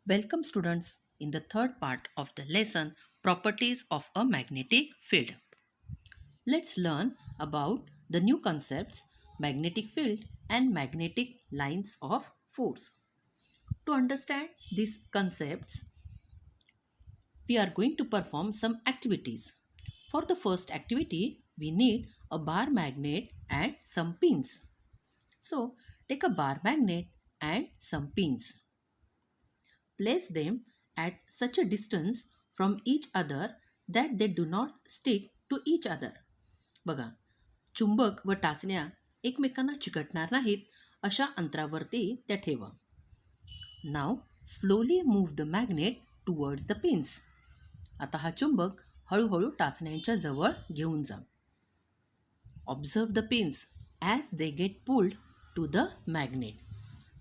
Welcome students in the third part of the lesson Properties of a Magnetic Field. Let's learn about the new concepts magnetic field and magnetic lines of force. To understand these concepts, we are going to perform some activities. For the first activity, we need a bar magnet and some pins. So, take a bar magnet and some pins. Place them at such a distance from each other that they do not stick to each other. बघा, चुंबक व टाचण्या एकमेकांना चिकटणार नाहीत अशा अंतरावरती त्या ठेवा. Now slowly move the magnet towards the pins. आता हा चुंबक हळूहळू टाचण्यांच्या जवळ घेऊन जा. Observe the pins as they get pulled to the magnet.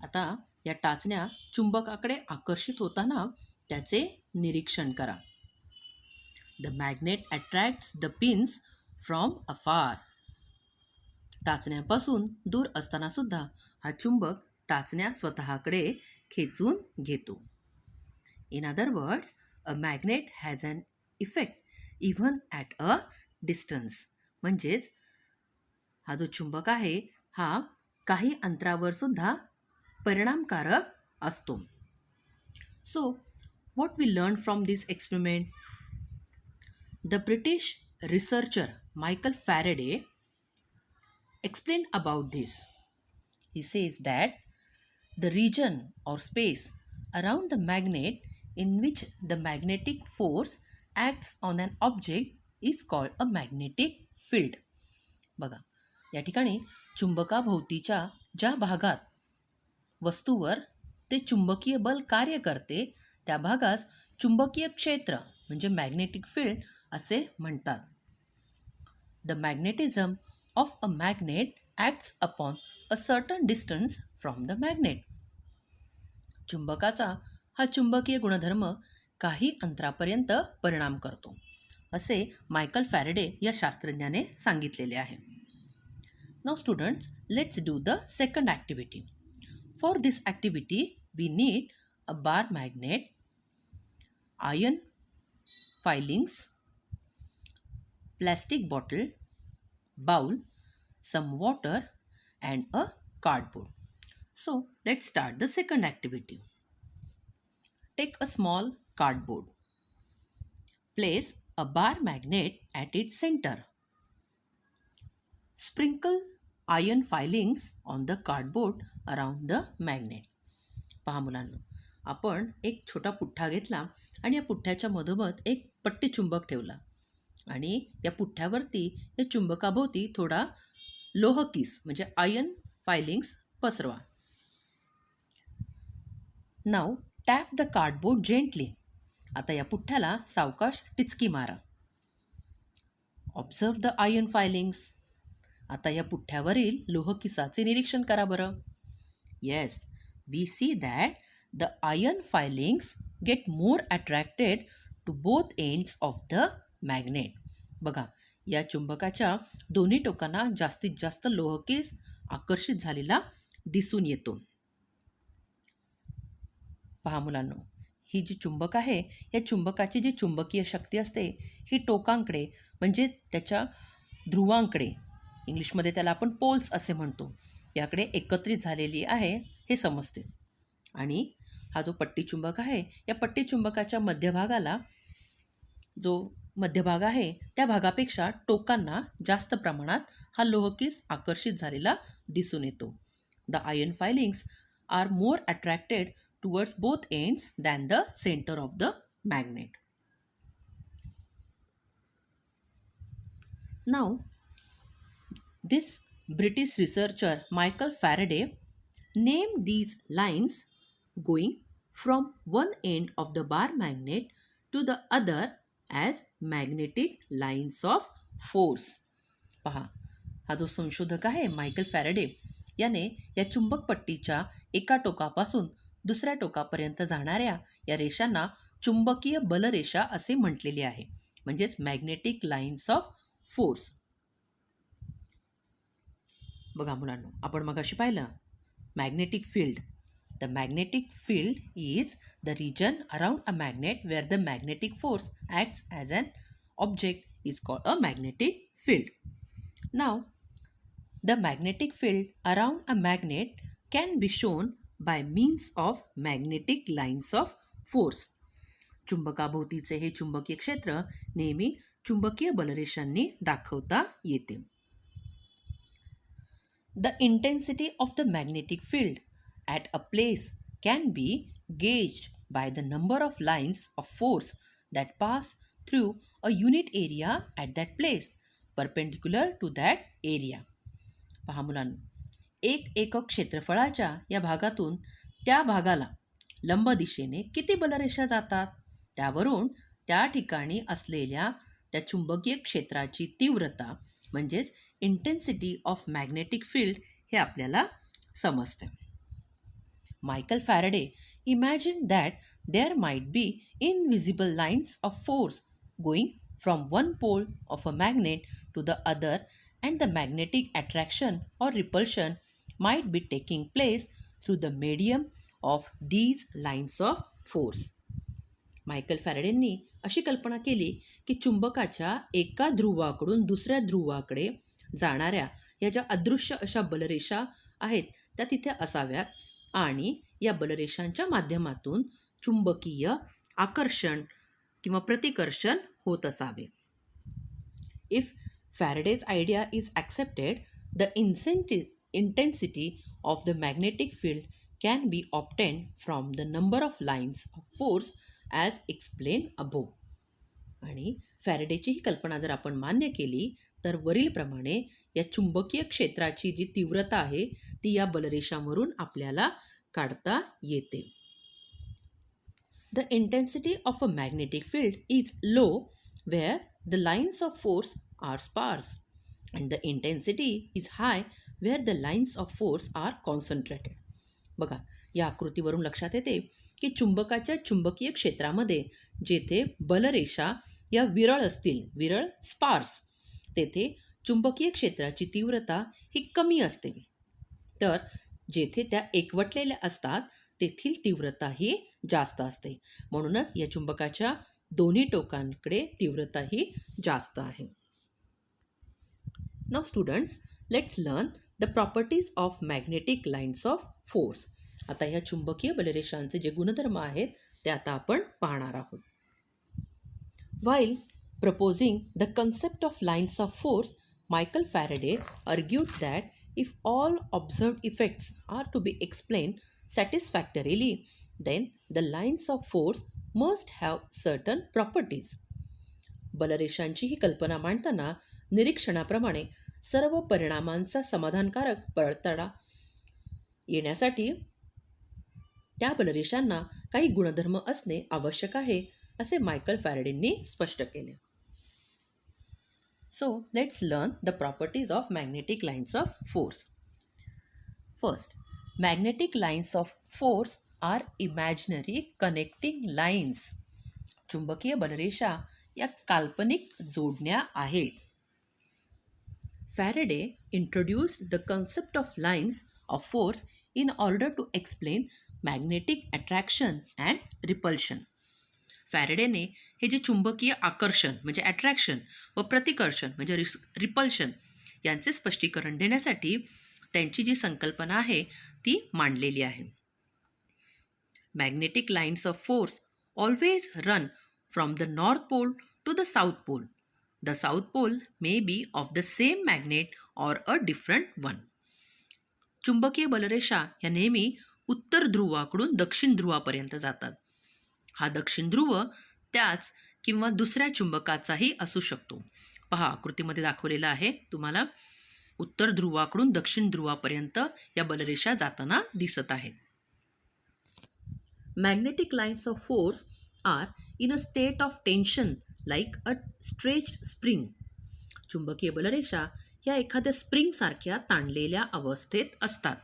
आता या टाचण्या चुंबकाकडे आकर्षित होताना त्याचे निरीक्षण करा. The magnet attracts the pins from afar. टाचण्यापासून दूर असताना सुद्धा हा चुंबक टाचण्या स्वतःकडे खेचून घेतो. In other words, a magnet has an effect even at a distance. म्हणजेच हा जो चुंबक आहे हा काही अंतरावर सुद्धा परिणामकारक असतो. So what we learn from this experiment? The British researcher Michael Faraday explained about this. He says that the region or space around the magnet in which the magnetic force acts on an object is called a magnetic field. बघा, या ठिकाणी चुंबकाभोवतीच्या ज्या भागात वस्तूवर ते चुंबकीय बल कार्य करते त्या भागास चुंबकीय क्षेत्र म्हणजे मॅग्नेटिक फील्ड असे म्हणतात. The magnetism of a magnet acts upon a certain distance from the magnet. चुंबकाचा हा चुंबकीय गुणधर्म काही अंतरापर्यंत परिणाम करतो असे मायकल फॅरेडे या शास्त्रज्ञाने सांगितलेले आहे. Now students, let's do the second activity. For this activity, we need a bar magnet, iron filings, plastic bottle, bowl, some water and a cardboard. So let's start the second activity. Take a small cardboard. Place a bar magnet at its center. Sprinkle iron filings on the cardboard around the magnet. पहा मुलांनो, आपण एक छोटा पुठ्ठा घेतला आणि या पुठ्ठ्याच्या मधोमध एक पट्टी चुंबक ठेवला आणि या पुठ्ठ्यावरती या चुंबकाभोवती थोडा लोहकीस म्हणजे आयर्न फायलिंग्स पसरवा. Now tap the cardboard gently. आता या पुठ्ठ्याला सावकाश टिचकी मारा. Observe the iron filings. आता या पुठ्ठ्यावरील लोहकिसाचे निरीक्षण करा बरं. Yes, we see that the iron filings get more attracted to both ends of the magnet. बघा, या चुंबकाच्या दोन्ही टोकांना जास्तीत जास्त लोहकीस आकर्षित झालेला दिसून येतो. पहा मुलांनो, ही जी चुंबक आहे या चुंबकाची जी चुंबकीय शक्ती असते ही टोकांकडे म्हणजे त्याच्या ध्रुवांकडे, इंग्लिशमध्ये त्याला आपण पोल्स असे म्हणतो, याकडे एकत्रित झालेली आहे हे समजते. आणि हा जो पट्टी चुंबक आहे या पट्टी चुंबकाच्या मध्यभागाला जो मध्यभाग आहे त्या भागापेक्षा टोकांना जास्त प्रमाणात हा लोहकीस आकर्षित झालेला दिसून येतो. The iron filings are more attracted towards both ends than the centre of the magnet. Now this British researcher Michael Faraday named these lines going from one end of the bar magnet to the other as magnetic lines of force. पहा, हा जो संशोधक आहे Michael Faraday याने या चुंबक पट्टीच्या एका टोकापासून दुसऱ्या टोकापर्यंत जाणाऱ्या या रेषांना चुंबकीय बलरेषा असे म्हटलेले आहे, म्हणजेच मॅग्नेटिक लाईन्स ऑफ फोर्स. बघा मुलांनो, आपण मगाशी पाहिलं magnetic field, The magnetic field is the region around a magnet where the magnetic force acts as an object is called a magnetic field. Now, the magnetic field around a magnet can be shown by means of magnetic lines of force. चुंबकाभोवतीचे हे चुंबकीय क्षेत्र नेहमी चुंबकीय बलरेषांनी दाखवता येते. The intensity of the magnetic field at a place can be gauged by the number of lines of force that pass through a unit area at that place perpendicular to that area. पहा मुलांनो, एक एकक क्षेत्रफळाच्या या भागातून त्या भागाला लंब दिशेने किती बलरेषा जातात त्यावरून त्या ठिकाणी असलेल्या त्या चुंबकीय क्षेत्राची तीव्रता म्हणजेच इंटेन्सिटी ऑफ मॅग्नेटिक फील्ड हे आपल्याला समजते. Michael Faraday imagined that there might be invisible lines of force going from one pole of a magnet to the other, and the magnetic attraction or repulsion might be taking place through the medium of these lines of force. Michael फॅरेडेंनी अशी कल्पना केली की चुंबकाच्या एका ध्रुवाकडून दुसऱ्या ध्रुवाकडे जाणाऱ्या या ज्या अदृश्य अशा बलरेषा आहेत त्या तिथे असाव्यात आणि या बलरेषांच्या माध्यमातून चुंबकीय आकर्षण किंवा प्रतिकर्षण होत असावे. If Faraday's idea is accepted, the intensity of the magnetic field can be obtained from the number of lines of force as explained above. आणि फॅरेडेची ही कल्पना जर आपण मान्य केली तर वरीलप्रमाणे या चुंबकीय क्षेत्राची जी तीव्रता आहे ती या बलरेषांवरून आपल्याला काढता येते. The intensity of a magnetic field is low where the lines of force are sparse, and the intensity is high where the lines of force are concentrated. बघा, या आकृतीवरून लक्षात येते की चुंबकाच्या चुंबकीय क्षेत्रामध्ये जेथे बलरेषा या विरळ असतील, विरळ स्पार्स, तेथे चुंबकीय क्षेत्राची तीव्रता ही कमी असते. तर जेथे त्या एकवटलेल्या असतात तेथील तीव्रता ही जास्त असते. म्हणूनच या चुंबकाच्या दोन्ही टोकांकडे तीव्रता ही जास्त आहे. Now students, let's learn the properties of magnetic lines of force. आता ह्या चुंबकीय बलरेषांचे जे गुणधर्म आहेत ते आता आपण पाहणार आहोत. While proposing the concept of lines of force, Michael Faraday argued that if all observed effects are to be explained satisfactorily, then the lines of force must have certain properties. बलरेषांची ही कल्पना मांडताना निरीक्षणाप्रमाणे सर्व परिणामांचा समाधानकारक पडताळा येण्यासाठी त्या बलरेषांना काही गुणधर्म असणे आवश्यक आहे असे मायकल फॅरेडेंनी स्पष्ट केले. So let's learn the properties of magnetic lines of force. First, magnetic lines of force are imaginary connecting lines. चुंबकीय बलरेषा या काल्पनिक जोडण्या आहेत. Faraday introduced the concept of lines of force in order to explain magnetic attraction and repulsion. फॅरेडेने हे जे चुंबकीय आकर्षण म्हणजे अट्रॅक्शन व प्रतिकर्षण म्हणजे रिपल्शन यांचे स्पष्टीकरण देण्यासाठी त्यांची जी संकल्पना आहे ती मांडलेली आहे. Magnetic lines of force always run from the north pole to the south pole. The south pole may be of the same magnet or a different one. चुंबकीय बलरेषा या नेहमी उत्तर ध्रुवाकडून दक्षिण ध्रुवापर्यंत जातात. हा दक्षिण ध्रुव त्याच किंवा दुसऱ्या चुंबकाचाही असू शकतो. पहा, आकृतीमध्ये दाखवलेला आहे तुम्हाला उत्तर ध्रुवाकडून दक्षिण ध्रुवापर्यंत या बलरेषा जाताना दिसत आहेत. Magnetic lines of force are in a state of tension like a stretched spring. चुंबकीय बलरेषा या एखाद्या स्प्रिंग सारख्या ताणलेल्या अवस्थेत असतात.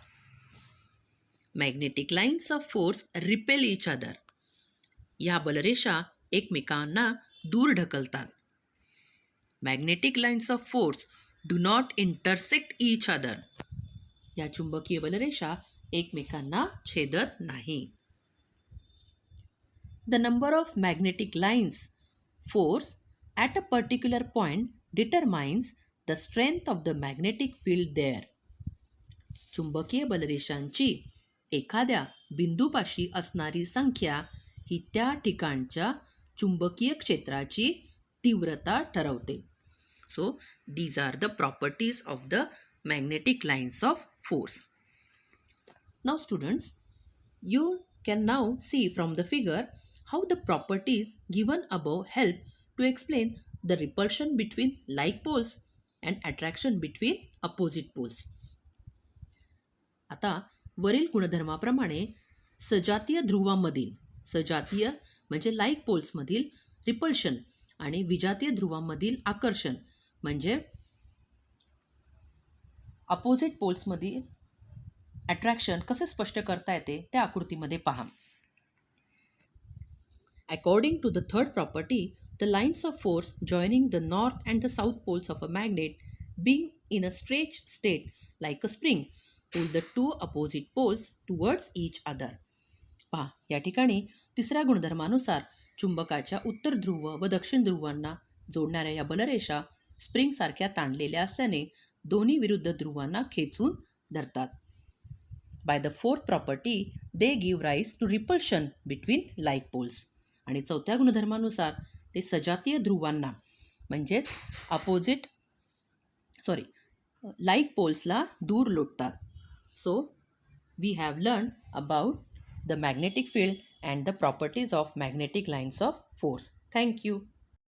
Magnetic lines of force repel each other. या बलरेषा एकमेकांना दूर ढकलतात. Magnetic lines of force do not intersect each other. या चुंबकीय बलरेषा एकमेकांना छेदत नाही. The number of magnetic lines force at a particular point determines the strength of the magnetic field there. चुंबकीय बलरेषांची एखाद्या बिंदूपाशी असणारी संख्या ही त्या ठिकाणच्या चुंबकीय क्षेत्राची तीव्रता ठरवते. So, these are the properties of the magnetic lines of force. Now, students, you can now see from the figure how the properties given above help to explain the repulsion between like poles and attraction between opposite poles. आता वरील गुणधर्माप्रमाणे सजातीय ध्रुवांमधील, सजातीय म्हणजे like पोल्समधील repulsion आणि विजातीय ध्रुवांमधील आकर्षण म्हणजे opposite पोल्समधील attraction कसे स्पष्ट करता येते त्या आकृतीमध्ये पहा. According to the third property, the lines of force joining the north and the south poles of a magnet being in a stretched state like a spring pull the two opposite poles towards each other. पहा, या ठिकाणी तिसऱ्या गुणधर्मानुसार चुंबकाच्या उत्तर ध्रुव व दक्षिण ध्रुवांना जोडणाऱ्या या बलरेषा स्प्रिंग सारख्या ताणलेल्या असल्याने दोन्ही विरुद्ध ध्रुवांना खेचून धरतात. By the fourth property, they give rise to repulsion between like poles. आणि चौथ्या गुणधर्मानुसार ते सजातीय ध्रुवांना म्हणजेच लाईक पोल्सला दूर लोटतात. So we have learn about the magnetic field and the properties of magnetic lines of force. Thank you.